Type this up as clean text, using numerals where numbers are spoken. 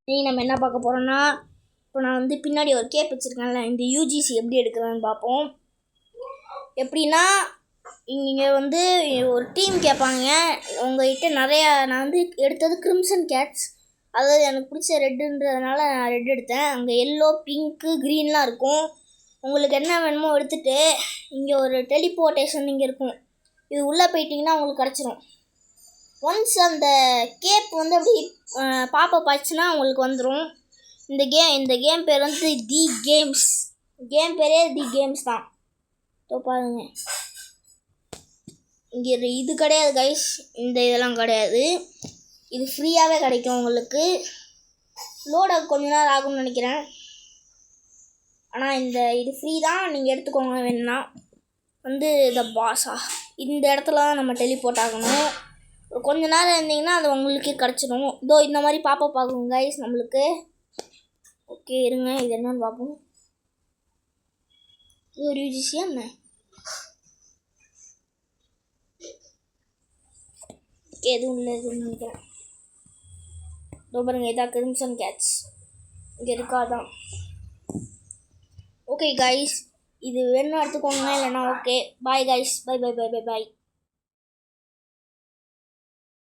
இன்றைக்கி நம்ம என்ன பார்க்க போகிறோன்னா, இப்போ நான் வந்து பின்னாடி ஒரு கேப் வச்சுருக்கேன்ல, இந்த யூஜிசி எப்படி எடுக்கிறதுன்னு பார்ப்போம். எப்படின்னா, இங்கே வந்து ஒரு டீம் கேட்பாங்க உங்கள்கிட்ட நிறையா. நான் வந்து எடுத்தது கிரிம்சன் கேட்ஸ், அதாவது எனக்கு பிடிச்ச ரெட்டுன்றதுனால நான் ரெட் எடுத்தேன். அங்கே எல்லோ, பிங்க்கு, க்ரீன்லாம் இருக்கும். உங்களுக்கு என்ன வேணுமோ எடுத்துகிட்டு இங்கே ஒரு டெலிபோர்ட்டேஷன் இங்கே இருக்கும். இது உள்ளே போயிட்டிங்கன்னா உங்களுக்கு கிடச்சிரும். ஒன்ஸ் அந்த கேப் வந்து அப்படி பாப்பப் ஆச்சுன்னா உங்களுக்கு வந்துடும். இந்த கேம் பேர் வந்து தி கேம்ஸ். கேம் பேரே தி கேம்ஸ் தான். பாருங்க, இங்கே இது கிடையாது கைஸ், இதெல்லாம் கிடையாது. இது ஃப்ரீயாகவே கிடைக்கும் உங்களுக்கு. லோட் கொஞ்ச நேரம் ஆகும்னு நினைக்கிறேன். ஆனால் இது ஃப்ரீ தான், நீங்கள் எடுத்துக்கோங்க வேணும்னா. வந்து இந்த பாஸா இந்த இடத்துல தான் நம்ம டெலிபோர்ட் ஆகணும். கொஞ்ச நேரம் இருந்தீங்கன்னா அது உங்களுக்கே கிடச்சிடும். இதோ இந்த மாதிரி பாப்பப் ஆகும் கைஸ் நம்மளுக்கு. ஓகே இருங்க, இது என்னன்னு பார்ப்போம். இது ஒரு யூஜிசியா என்ன? ஓகே எதுவும் இல்லை, எதுவும் நினைக்கிறேன். இதோ பாருங்க, இதான் கிரிம்சன் கேட்ஸ் இங்கே இருக்காதான். ஓகே கைஸ், இது வேணும் எடுத்துக்கோங்க, இல்லைன்னா okay bye guys. Bye bye bye bye பாய்.